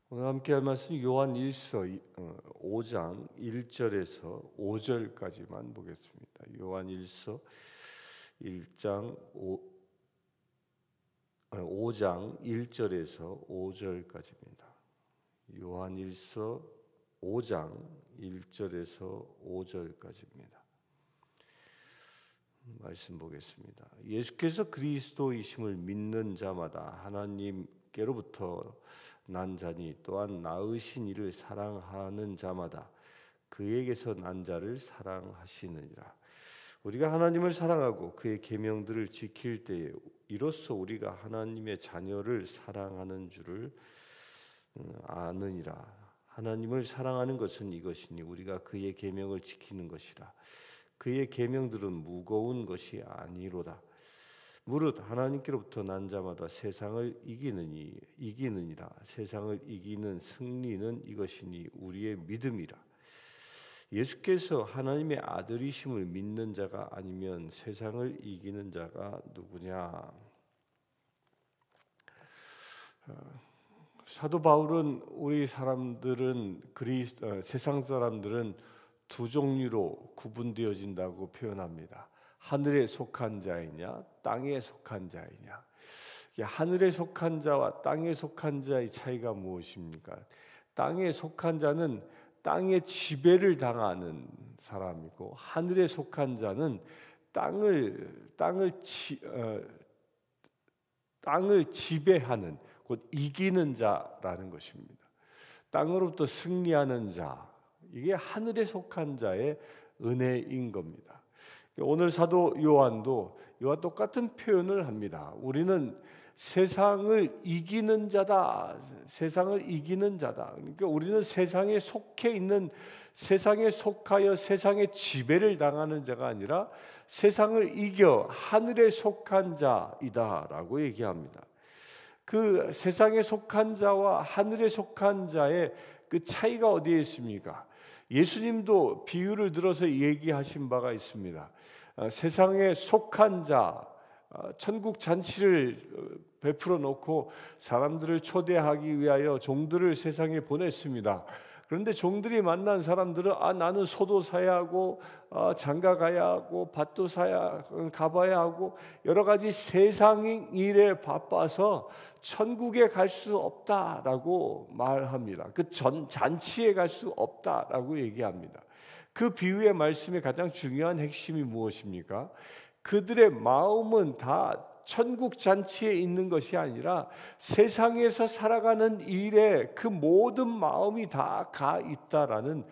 오늘 함께 할 말씀 요한 1서 5장 1절에서 5절까지만 보겠습니다. 요한 1서 1장 5장 1절에서 5절까지입니다. 요한 1서 5장 1절에서 5절까지입니다. 말씀 보겠습니다. 예수께서 그리스도이심을 믿는 자마다 하나님께로부터 난 자니 또한 낳으신 이를 사랑하는 자마다 그에게서 난 자를 사랑하시느니라. 우리가 하나님을 사랑하고 그의 계명들을 지킬 때에 이로써 우리가 하나님의 자녀를 사랑하는 줄을 아느니라. 하나님을 사랑하는 것은 이것이니 우리가 그의 계명을 지키는 것이라. 그의 계명들은 무거운 것이 아니로다. 무릇 하나님께로부터 난 자마다 세상을 이기느니라. 세상을 이기는 승리는 이것이니 우리의 믿음이라. 예수께서 하나님의 아들이심을 믿는 자가 아니면 세상을 이기는 자가 누구냐? 사도 바울은 우리 사람들은 세상 사람들은 두 종류로 구분되어진다고 표현합니다. 하늘에 속한 자이냐, 땅에 속한 자이냐. 하늘에 속한 자와 땅에 속한 자의 차이가 무엇입니까? 땅에 속한 자는 땅의 지배를 당하는 사람이고, 하늘에 속한 자는 땅을 지배하는, 곧 이기는 자라는 것입니다. 땅으로부터 승리하는 자, 이게 하늘에 속한 자의 은혜인 겁니다. 오늘 사도 요한도 이와 똑같은 표현을 합니다. 우리는 세상을 이기는 자다. 세상을 이기는 자다. 그러니까 우리는 세상에 속해 있는, 세상에 속하여 세상의 지배를 당하는 자가 아니라 세상을 이겨 하늘에 속한 자이다라고 얘기합니다. 그 세상에 속한 자와 하늘에 속한 자의 그 차이가 어디에 있습니까? 예수님도 비유를 들어서 얘기하신 바가 있습니다. 세상에 속한 자, 천국 잔치를 베풀어 놓고 사람들을 초대하기 위하여 종들을 세상에 보냈습니다. 그런데 종들이 만난 사람들은 나는 소도 사야 하고 장가 가야 하고 밭도 가봐야 하고 여러 가지 세상 일에 바빠서 천국에 갈 수 없다라고 말합니다. 그 잔치에 갈 수 없다라고 얘기합니다. 그 비유의 말씀의 가장 중요한 핵심이 무엇입니까? 그들의 마음은 다 천국 잔치에 있는 것이 아니라 세상에서 살아가는 일에 그 모든 마음이 다 가 있다라는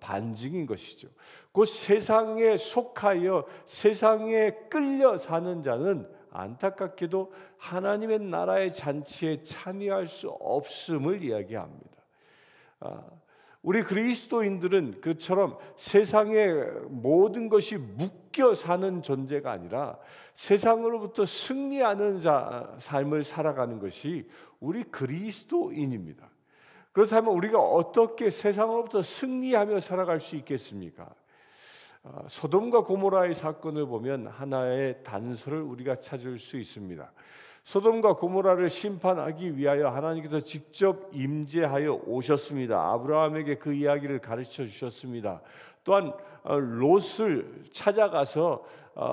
반증인 것이죠. 그 세상에 속하여 세상에 끌려 사는 자는 안타깝게도 하나님의 나라의 잔치에 참여할 수 없음을 이야기합니다. 우리 그리스도인들은 그처럼 세상의 모든 것이 묶여 사는 존재가 아니라 세상으로부터 승리하는 삶을 살아가는 것이 우리 그리스도인입니다. 그렇다면 우리가 어떻게 세상으로부터 승리하며 살아갈 수 있겠습니까? 소돔과 고모라의 사건을 보면 하나의 단서를 우리가 찾을 수 있습니다. 소돔과 고모라를 심판하기 위하여 하나님께서 직접 임재하여 오셨습니다. 아브라함에게 그 이야기를 가르쳐 주셨습니다. 또한 롯을 찾아가서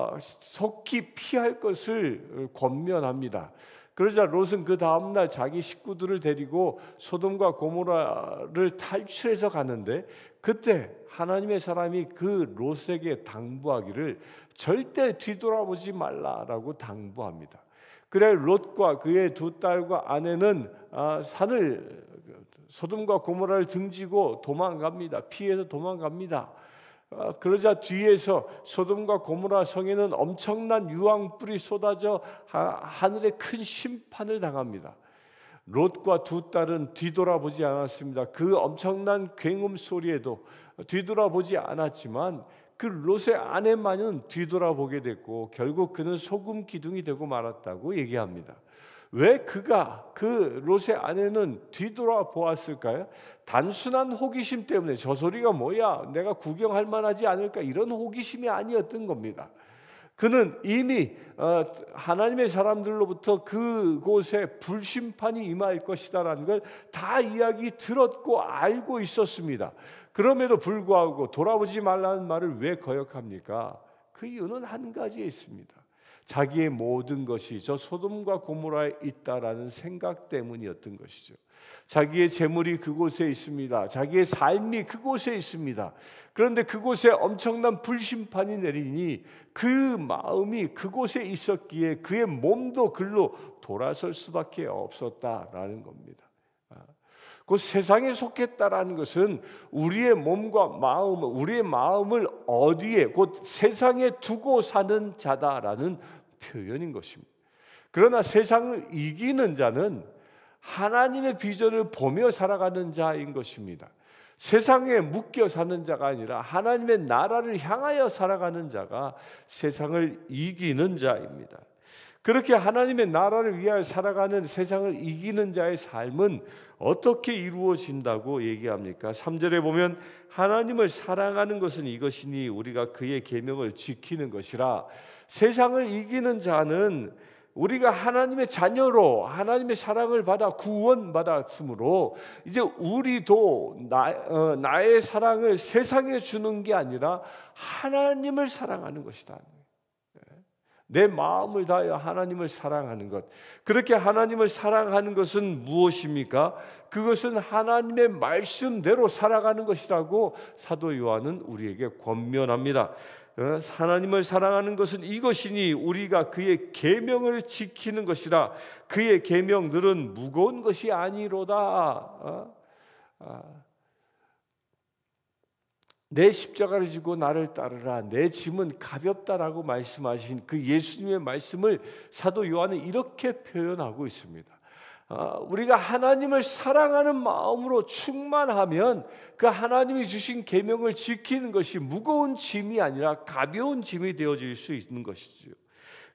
속히 피할 것을 권면합니다. 그러자 롯은 그 다음날 자기 식구들을 데리고 소돔과 고모라를 탈출해서 가는데, 그때 하나님의 사람이 그 롯에게 당부하기를 절대 뒤돌아보지 말라라고 당부합니다. 그래 롯과 그의 두 딸과 아내는 소돔과 고모라를 등지고 도망갑니다. 피해서 도망갑니다. 그러자 뒤에서 소돔과 고모라 성에는 엄청난 유황불이 쏟아져 하늘에 큰 심판을 당합니다. 롯과 두 딸은 뒤돌아보지 않았습니다. 그 엄청난 굉음 소리에도 뒤돌아보지 않았지만 그 롯의 아내만은 뒤돌아보게 됐고 결국 그는 소금 기둥이 되고 말았다고 얘기합니다. 왜 그 롯의 아내는 뒤돌아보았을까요? 단순한 호기심 때문에, 저 소리가 뭐야, 내가 구경할 만하지 않을까, 이런 호기심이 아니었던 겁니다. 그는 이미 하나님의 사람들로부터 그곳에 불심판이 임할 것이다라는 걸 다 이야기 들었고 알고 있었습니다. 그럼에도 불구하고 돌아오지 말라는 말을 왜 거역합니까? 그 이유는 한 가지에 있습니다. 자기의 모든 것이 저 소돔과 고모라에 있다라는 생각 때문이었던 것이죠. 자기의 재물이 그곳에 있습니다. 자기의 삶이 그곳에 있습니다. 그런데 그곳에 엄청난 불심판이 내리니 그 마음이 그곳에 있었기에 그의 몸도 글로 돌아설 수밖에 없었다라는 겁니다. 그 세상에 속했다라는 것은 우리의 몸과 마음, 우리의 마음을 어디에 곧 세상에 두고 사는 자다라는 표현인 것입니다. 그러나 세상을 이기는 자는 하나님의 비전을 보며 살아가는 자인 것입니다. 세상에 묶여 사는 자가 아니라 하나님의 나라를 향하여 살아가는 자가 세상을 이기는 자입니다. 그렇게 하나님의 나라를 위하여 살아가는 세상을 이기는 자의 삶은 어떻게 이루어진다고 얘기합니까? 3절에 보면 하나님을 사랑하는 것은 이것이니 우리가 그의 계명을 지키는 것이라. 세상을 이기는 자는 우리가 하나님의 자녀로 하나님의 사랑을 받아 구원받았으므로 이제 우리도 나의 사랑을 세상에 주는 게 아니라 하나님을 사랑하는 것이다. 내 마음을 다하여 하나님을 사랑하는 것. 그렇게 하나님을 사랑하는 것은 무엇입니까? 그것은 하나님의 말씀대로 살아가는 것이라고 사도 요한은 우리에게 권면합니다. 하나님을 사랑하는 것은 이것이니 우리가 그의 계명을 지키는 것이라. 그의 계명들은 무거운 것이 아니로다. 내 십자가를 지고 나를 따르라. 내 짐은 가볍다라고 말씀하신 그 예수님의 말씀을 사도 요한은 이렇게 표현하고 있습니다. 우리가 하나님을 사랑하는 마음으로 충만하면 그 하나님이 주신 계명을 지키는 것이 무거운 짐이 아니라 가벼운 짐이 되어질 수 있는 것이죠.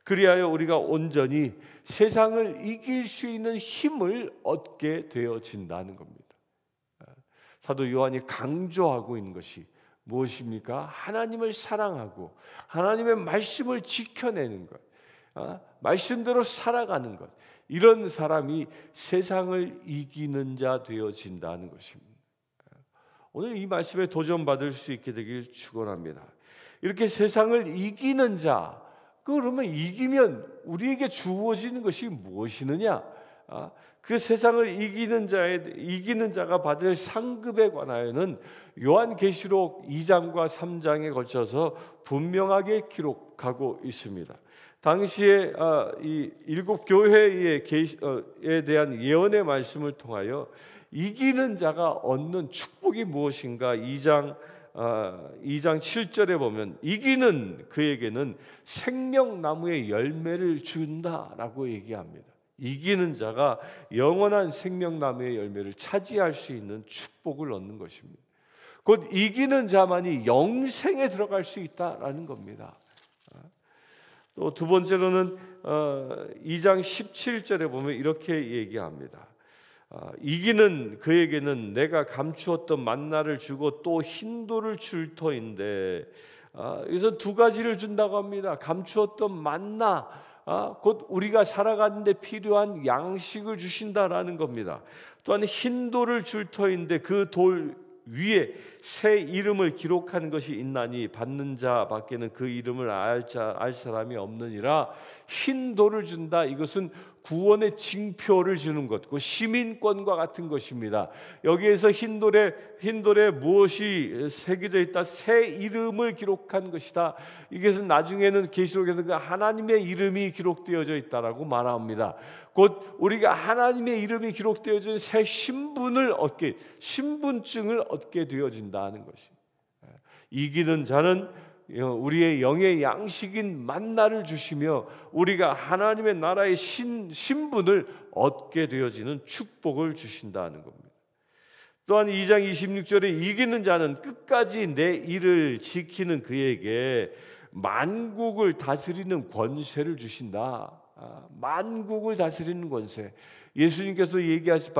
그리하여 우리가 온전히 세상을 이길 수 있는 힘을 얻게 되어진다는 겁니다. 사도 요한이 강조하고 있는 것이 무엇입니까? 하나님을 사랑하고 하나님의 말씀을 지켜내는 것, 말씀대로 살아가는 것. 이런 사람이 세상을 이기는 자 되어진다는 것입니다. 오늘 이 말씀에 도전받을 수 있게 되길 축원합니다. 이렇게 세상을 이기는 자, 그러면 이기면 우리에게 주어지는 것이 무엇이느냐? 그 세상을 이기는 자가 받을 상급에 관하여는 요한계시록 2장과 3장에 걸쳐서 분명하게 기록하고 있습니다. 당시에 이 일곱 교회에 대한 예언의 말씀을 통하여 이기는 자가 얻는 축복이 무엇인가? 2장 7절에 보면 이기는 그에게는 생명나무의 열매를 준다라고 얘기합니다. 이기는 자가 영원한 생명나무의 열매를 차지할 수 있는 축복을 얻는 것입니다. 곧 이기는 자만이 영생에 들어갈 수 있다라는 겁니다. 또 두 번째로는 2장 17절에 보면 이렇게 얘기합니다. 이기는 그에게는 내가 감추었던 만나를 주고 또 흰돌을 줄 터인데, 여기서 두 가지를 준다고 합니다. 감추었던 만나, 곧 우리가 살아가는데 필요한 양식을 주신다라는 겁니다. 또한 흰돌을 줄 터인데 그 돌 위에 새 이름을 기록하는 것이 있나니 받는 자 밖에는 그 이름을 알 사람이 없느니라. 흰 돌을 준다. 이것은 구원의 징표를 주는 것, 그 시민권과 같은 것입니다. 여기에서 흰 돌에 무엇이 새겨져 있다? 새 이름을 기록한 것이다. 이것은 나중에는 계시록에는 그 하나님의 이름이 기록되어져 있다라고 말합니다. 곧 우리가 하나님의 이름이 기록되어진 새 신분증을 얻게 되어진다는 것이. 이기는 자는 우리의 영의 양식인 만나를 주시며 우리가 하나님의 나라의 신분을 얻게 되어지는 축복을 주신다는 겁니다. 또한 2장 26절에 이기는 자는 끝까지 내 일을 지키는 그에게 만국을 다스리는 권세를 주신다. 만국을 다스리는 권세. 예수님께서 얘기하신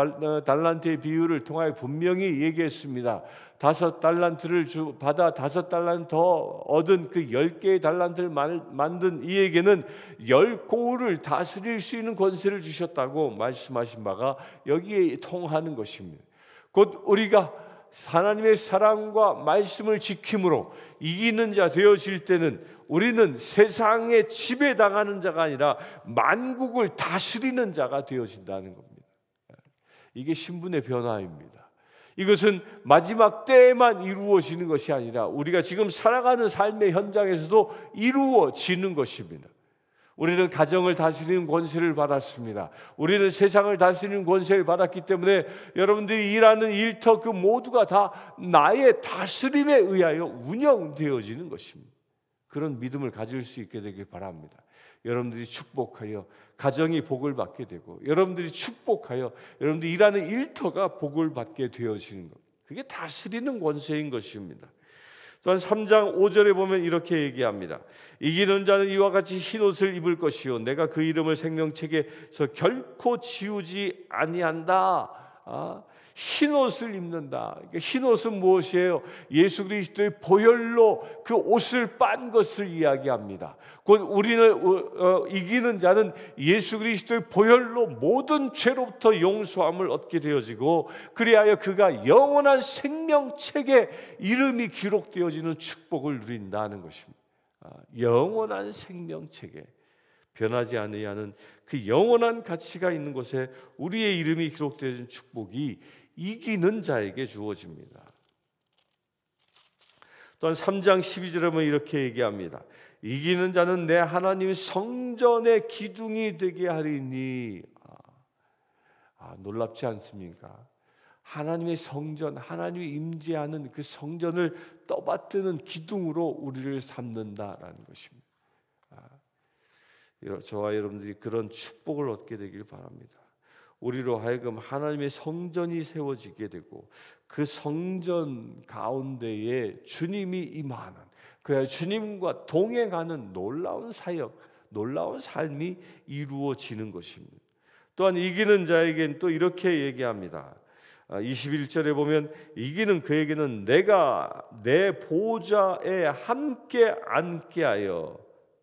달란트의 비유를 통하여 분명히 얘기했습니다. 5달란트를 받아 5달란트 더 얻은 그 10개의 달란트를 만든 이에게는 10고을을 다스릴 수 있는 권세를 주셨다고 말씀하신 바가 여기에 통하는 것입니다. 곧 우리가 하나님의 사랑과 말씀을 지킴으로 이기는 자 되어질 때는 우리는 세상에 지배당하는 자가 아니라 만국을 다스리는 자가 되어진다는 겁니다. 이게 신분의 변화입니다. 이것은 마지막 때에만 이루어지는 것이 아니라 우리가 지금 살아가는 삶의 현장에서도 이루어지는 것입니다. 우리는 가정을 다스리는 권세를 받았습니다. 우리는 세상을 다스리는 권세를 받았기 때문에 여러분들이 일하는 일터 그 모두가 다 나의 다스림에 의하여 운영되어지는 것입니다. 그런 믿음을 가질 수 있게 되길 바랍니다. 여러분들이 축복하여 가정이 복을 받게 되고, 여러분들이 축복하여 여러분들이 일하는 일터가 복을 받게 되어지는 것, 그게 다스리는 권세인 것입니다. 또한 3장 5절에 보면 이렇게 얘기합니다. 이기는 자는 이와 같이 흰옷을 입을 것이요 내가 그 이름을 생명책에서 결코 지우지 아니한다. 흰옷을 입는다. 그러니까 흰옷은 무엇이에요? 예수 그리스도의 보혈로 그 옷을 빤 것을 이야기합니다. 곧 우리는 이기는 자는 예수 그리스도의 보혈로 모든 죄로부터 용서함을 얻게 되어지고, 그리하여 그가 영원한 생명책에 이름이 기록되어지는 축복을 누린다는 것입니다. 영원한 생명책에 변하지 아니하는 그 영원한 가치가 있는 곳에 우리의 이름이 기록되어진 축복이 이기는 자에게 주어집니다. 또한 3장 12절에 보면 이렇게 얘기합니다. 이기는 자는 내 하나님 성전의 기둥이 되게 하리니. 놀랍지 않습니까? 하나님의 성전, 하나님이 임재하는 그 성전을 떠받드는 기둥으로 우리를 삼는다라는 것입니다. 저와 여러분들이 그런 축복을 얻게 되길 바랍니다. 우리로 하여금 하나님의 성전이 세워지게 되고 그 성전 가운데에 주님이 임하는, 그래야 주님과 동행하는 놀라운 사역, 놀라운 삶이 이루어지는 것입니다. 또한 이기는 자에게는 또 이렇게 얘기합니다. 21절에 보면 이기는 그에게는 내가 내 보좌에 함께 앉게 하여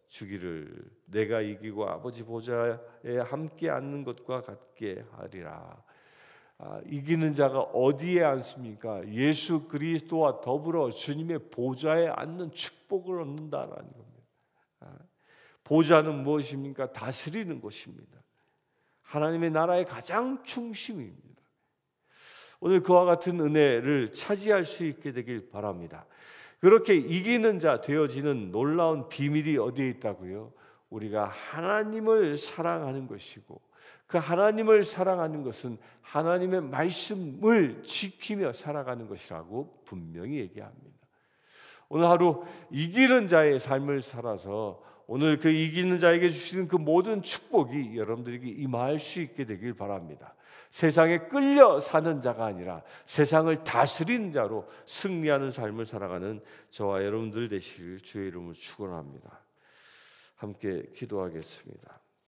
주기를, 내가 이기고 아버지 보좌에 함께 앉는 것과 같게 하리라. 이기는 자가 어디에 앉습니까? 예수 그리스도와 더불어 주님의 보좌에 앉는 축복을 얻는다라는 겁니다. 보좌는 무엇입니까? 다스리는 것입니다. 하나님의 나라의 가장 중심입니다. 오늘 그와 같은 은혜를 차지할 수 있게 되길 바랍니다. 그렇게 이기는 자 되어지는 놀라운 비밀이 어디에 있다고요? 우리가 하나님을 사랑하는 것이고, 그 하나님을 사랑하는 것은 하나님의 말씀을 지키며 살아가는 것이라고 분명히 얘기합니다. 오늘 하루 이기는 자의 삶을 살아서 오늘 그 이기는 자에게 주시는 그 모든 축복이 여러분들에게 임할 수 있게 되길 바랍니다. 세상에 끌려 사는 자가 아니라 세상을 다스리는 자로 승리하는 삶을 살아가는 저와 여러분들 되시길 주의 이름으로 축원합니다. 함께 기도하겠습니다.